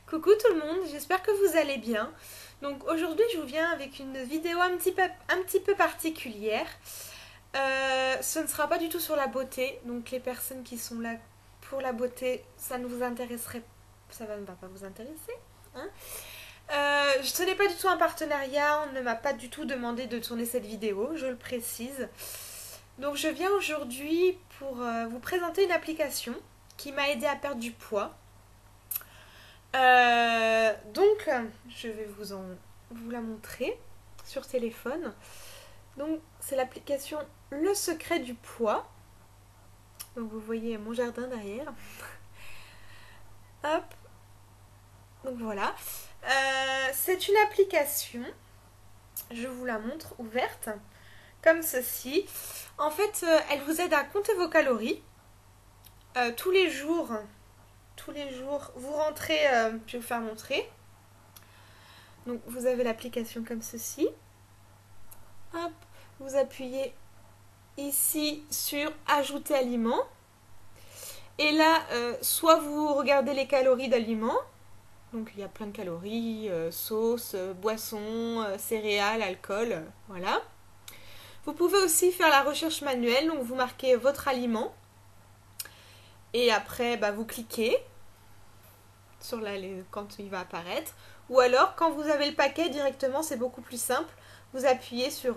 Coucou tout le monde, j'espère que vous allez bien. Donc aujourd'hui je vous viens avec une vidéo un petit peu particulière. Ce ne sera pas du tout sur la beauté, donc les personnes qui sont là pour la beauté, ça ne vous intéresserait, ça ne va pas vous intéresser, hein. Ce n'est pas du tout un partenariat, on ne m'a pas du tout demandé de tourner cette vidéo, je le précise. Donc je viens aujourd'hui pour vous présenter une application qui m'a aidé à perdre du poids. Donc, je vais vous la montrer sur téléphone. Donc, c'est l'application Le Secret du Poids. Donc, vous voyez mon jardin derrière. Hop. Donc, voilà. C'est une application, je vous la montre ouverte, comme ceci. En fait, elle vous aide à compter vos calories. Tous les jours, vous rentrez, je vais vous faire montrer. Donc, vous avez l'application comme ceci. Hop, vous appuyez ici sur ajouter aliment. Et là, soit vous regardez les calories d'aliments. Donc il y a plein de calories, sauce, boisson, céréales, alcool, voilà. Vous pouvez aussi faire la recherche manuelle, donc vous marquez votre aliment. Et après, vous cliquez sur quand il va apparaître. Ou alors, quand vous avez le paquet directement, c'est beaucoup plus simple. Vous appuyez sur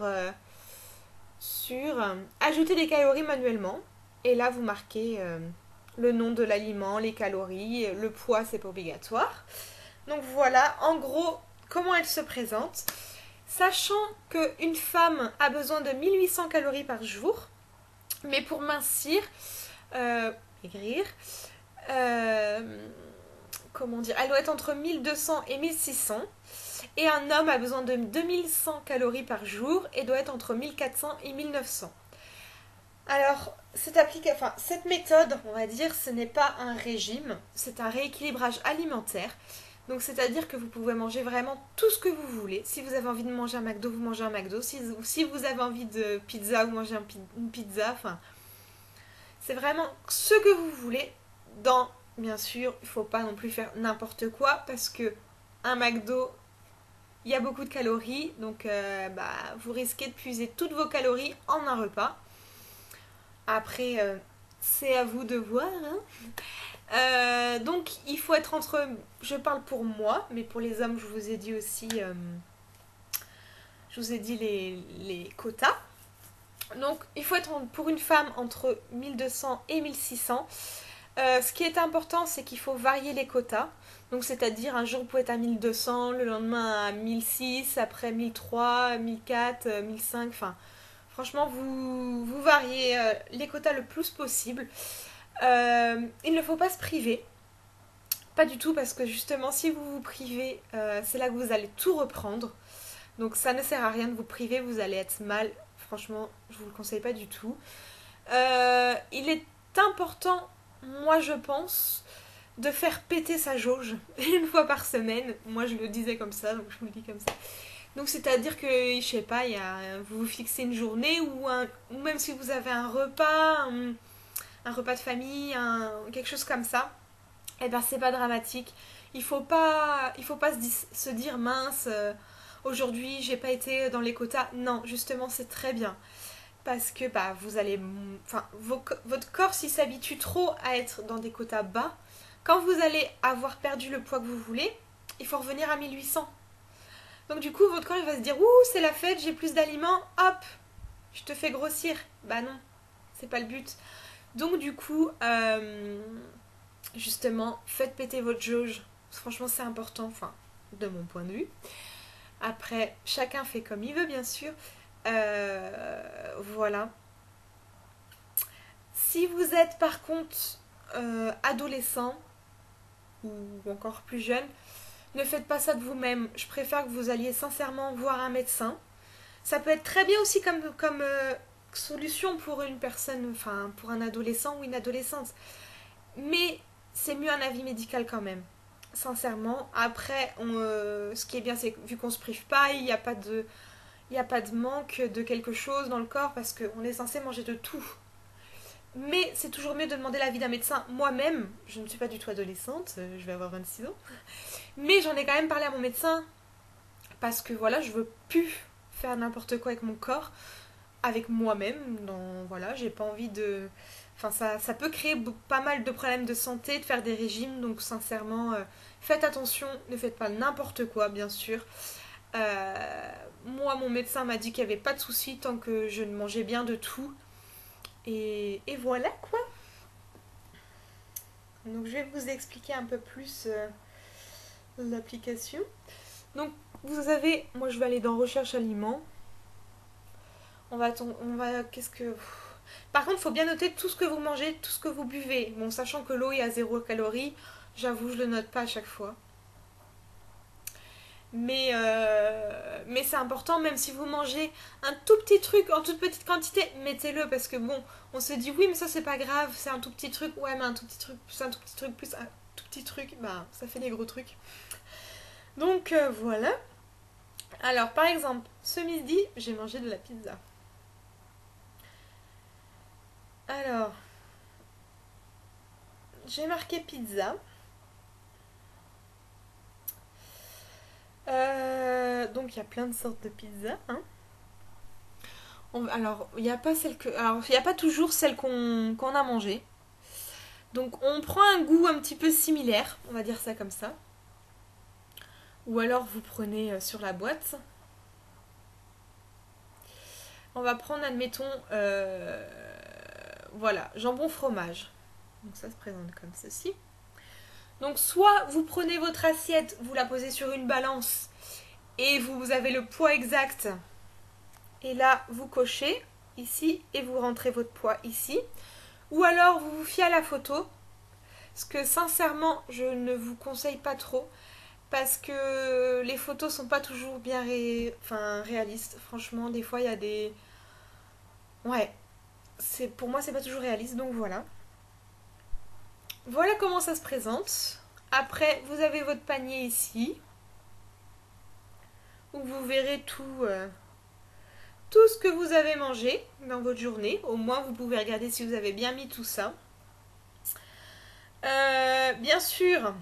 ajouter des calories manuellement. Et là, vous marquez le nom de l'aliment, les calories, le poids, c'est pas obligatoire. Donc voilà, en gros, comment elle se présente. Sachant qu'une femme a besoin de 1800 calories par jour, mais pour mincir, maigrir, comment dire, elle doit être entre 1200 et 1600. Et un homme a besoin de 2100 calories par jour et doit être entre 1400 et 1900. Alors, cette méthode, on va dire, ce n'est pas un régime, c'est un rééquilibrage alimentaire. Donc, c'est-à-dire que vous pouvez manger vraiment tout ce que vous voulez. Si vous avez envie de manger un McDo, vous mangez un McDo. Si vous avez envie de pizza, vous mangez une pizza. Enfin, c'est vraiment ce que vous voulez. Bien sûr, il ne faut pas non plus faire n'importe quoi parce que un McDo, il y a beaucoup de calories. Donc, vous risquez de puiser toutes vos calories en un repas. Après, c'est à vous de voir, hein. Donc, il faut être entre... Je parle pour moi, mais pour les hommes, je vous ai dit aussi... je vous ai dit les quotas. Donc, il faut être pour une femme entre 1200 et 1600. Ce qui est important, c'est qu'il faut varier les quotas. Donc, c'est-à-dire, un jour, vous pouvez être à 1200, le lendemain à 1006, après 1003, 1004, 1005, enfin... Franchement, vous variez les quotas le plus possible. Il ne faut pas se priver. Pas du tout, parce que justement, si vous vous privez, c'est là que vous allez tout reprendre. Donc ça ne sert à rien de vous priver, vous allez être mal. Franchement, je vous le conseille pas du tout. Il est important, moi je pense, de faire péter sa jauge une fois par semaine. Moi je le disais comme ça, donc je vous le dis comme ça. Donc c'est-à-dire que, je sais pas, vous vous fixez une journée ou même si vous avez un repas, un repas de famille, quelque chose comme ça, eh ben c'est pas dramatique. Il faut pas se dire mince, aujourd'hui j'ai pas été dans les quotas. Non, justement c'est très bien. Parce que vous allez. Enfin, votre corps s'il s'habitue trop à être dans des quotas bas, quand vous allez avoir perdu le poids que vous voulez, il faut revenir à 1800. Donc du coup, votre corps il va se dire ouh, c'est la fête, j'ai plus d'aliments, hop, je te fais grossir. Bah non, c'est pas le but. Donc du coup, justement, faites péter votre jauge. Franchement, c'est important, enfin, de mon point de vue. Après, chacun fait comme il veut, bien sûr. Voilà. Si vous êtes par contre adolescent ou encore plus jeune, ne faites pas ça de vous-même. Je préfère que vous alliez sincèrement voir un médecin. Ça peut être très bien aussi comme solution pour une personne, enfin pour un adolescent ou une adolescente. Mais c'est mieux un avis médical quand même. Sincèrement. Après, ce qui est bien, c'est que vu qu'on se prive pas, il n'y a pas de manque de quelque chose dans le corps parce qu'on est censé manger de tout. Mais c'est toujours mieux de demander l'avis d'un médecin moi-même. Je ne suis pas du tout adolescente, je vais avoir 26 ans. Mais j'en ai quand même parlé à mon médecin parce que voilà, je veux plus faire n'importe quoi avec mon corps, avec moi-même. Voilà, j'ai pas envie de. Enfin, ça peut créer pas mal de problèmes de santé de faire des régimes, donc sincèrement, faites attention, ne faites pas n'importe quoi, bien sûr. Moi, mon médecin m'a dit qu'il n'y avait pas de souci tant que je mangeais bien de tout. Et voilà quoi. Donc, je vais vous expliquer un peu plus l'application. Donc, vous avez. Moi, je vais aller dans Recherche aliments. Qu'est-ce que. Par contre, il faut bien noter tout ce que vous mangez, tout ce que vous buvez. Bon, sachant que l'eau est à 0 calories, j'avoue, je le note pas à chaque fois. Mais c'est important, même si vous mangez un tout petit truc en toute petite quantité, mettez-le parce que bon, on se dit oui, mais ça c'est pas grave, c'est un tout petit truc. Ouais, mais un tout petit truc, plus un tout petit truc, plus un tout petit truc, bah ça fait des gros trucs. Donc voilà. Alors, par exemple, ce midi, j'ai mangé de la pizza. Alors, j'ai marqué pizza. Donc il y a plein de sortes de pizza. Hein. Alors il n'y a pas il y a pas toujours celle qu'on a mangée. Donc on prend un goût un petit peu similaire, on va dire ça comme ça. Ou alors vous prenez sur la boîte. On va prendre, admettons, voilà, jambon fromage. Donc ça se présente comme ceci. Donc soit vous prenez votre assiette, vous la posez sur une balance et vous avez le poids exact. Et là, vous cochez ici et vous rentrez votre poids ici. Ou alors, vous vous fiez à la photo. Ce que sincèrement, je ne vous conseille pas trop. Parce que les photos sont pas toujours bien réalistes. Franchement, des fois, il y a des... Ouais, pour moi, c'est pas toujours réaliste. Donc voilà. Voilà comment ça se présente. Après, vous avez votre panier ici. Où vous verrez tout ce que vous avez mangé dans votre journée. Au moins, vous pouvez regarder si vous avez bien mis tout ça. Bien sûr,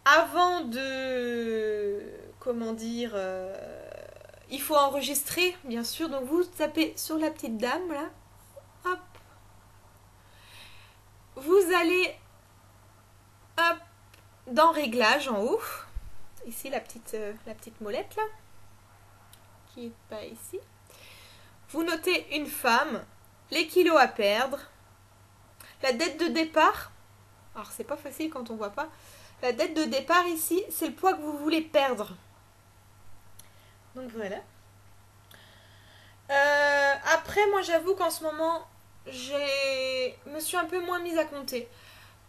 avant de... Comment dire il faut enregistrer, bien sûr. Donc, vous tapez sur la petite dame, là. Hop. Vous allez, hop, dans Réglages, en haut. Ici, la petite molette, là. Qui est pas ici. Vous notez une femme, les kilos à perdre, la date de départ. Alors, c'est pas facile quand on voit pas. La date de départ ici, c'est le poids que vous voulez perdre. Donc voilà. Après, moi j'avoue qu'en ce moment, me suis un peu moins mise à compter.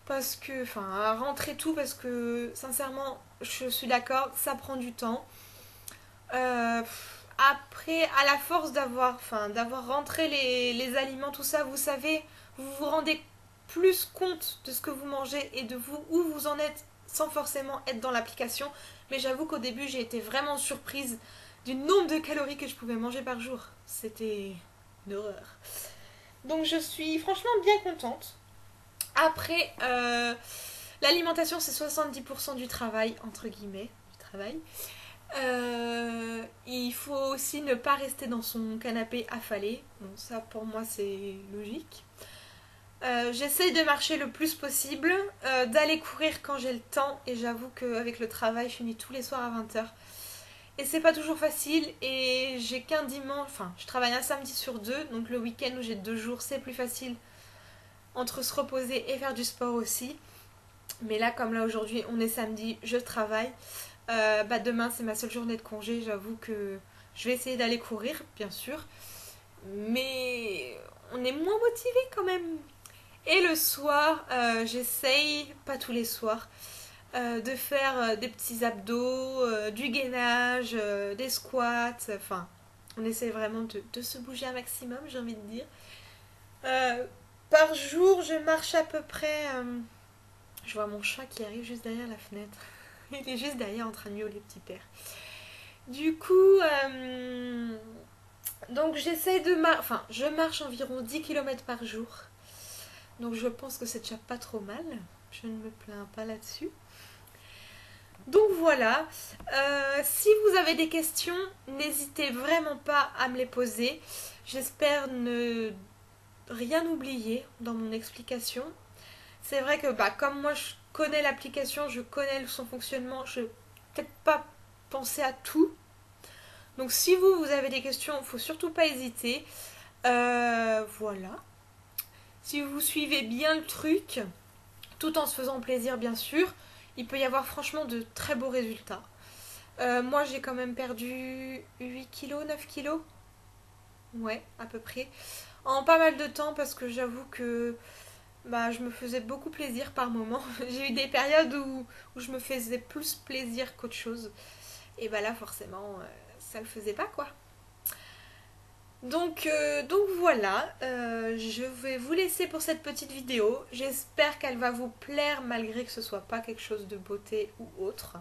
Parce que, enfin, à rentrer tout, parce que sincèrement, je suis d'accord, ça prend du temps. Après, à la force d'avoir rentré les aliments, tout ça, vous savez, vous vous rendez plus compte de ce que vous mangez et de où vous en êtes sans forcément être dans l'application. Mais j'avoue qu'au début, j'ai été vraiment surprise du nombre de calories que je pouvais manger par jour. C'était une horreur. Donc je suis franchement bien contente. Après, l'alimentation, c'est 70% du travail, entre guillemets, du travail. Il faut aussi ne pas rester dans son canapé affalé. Bon, ça pour moi c'est logique. J'essaye de marcher le plus possible, d'aller courir quand j'ai le temps, et j'avoue qu'avec le travail, je finis tous les soirs à 20h. Et c'est pas toujours facile, et j'ai qu'un dimanche, enfin, je travaille un samedi sur deux, donc le week-end où j'ai 2 jours, c'est plus facile entre se reposer et faire du sport aussi. Mais là, comme là aujourd'hui, on est samedi, je travaille. Demain, c'est ma seule journée de congé, j'avoue que je vais essayer d'aller courir, bien sûr. Mais on est moins motivé quand même. Et le soir, j'essaye, pas tous les soirs, de faire des petits abdos, du gainage, des squats. Enfin, on essaie vraiment de se bouger un maximum, j'ai envie de dire. Par jour, je marche à peu près... je vois mon chat qui arrive juste derrière la fenêtre. Il est juste derrière en train de miauler, petit père. Du coup, Donc je marche environ 10 km par jour. Donc je pense que c'est déjà pas trop mal. Je ne me plains pas là-dessus. Donc voilà, si vous avez des questions, n'hésitez vraiment pas à me les poser. J'espère ne rien oublier dans mon explication. C'est vrai que comme moi je connais l'application, je connais son fonctionnement, je vais peut-être pas penser à tout. Donc si vous avez des questions, il ne faut surtout pas hésiter. Voilà. Si vous suivez bien le truc, tout en se faisant plaisir bien sûr, il peut y avoir franchement de très beaux résultats. Moi j'ai quand même perdu 8 kilos, 9 kilos. Ouais, à peu près. En pas mal de temps parce que j'avoue que je me faisais beaucoup plaisir par moment. J'ai eu des périodes où je me faisais plus plaisir qu'autre chose. Et là forcément ça le faisait pas quoi. Donc voilà, je vais vous laisser pour cette petite vidéo. J'espère qu'elle va vous plaire malgré que ce soit pas quelque chose de beauté ou autre.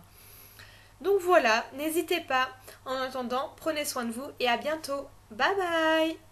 Donc voilà, n'hésitez pas. En attendant, prenez soin de vous et à bientôt. Bye bye!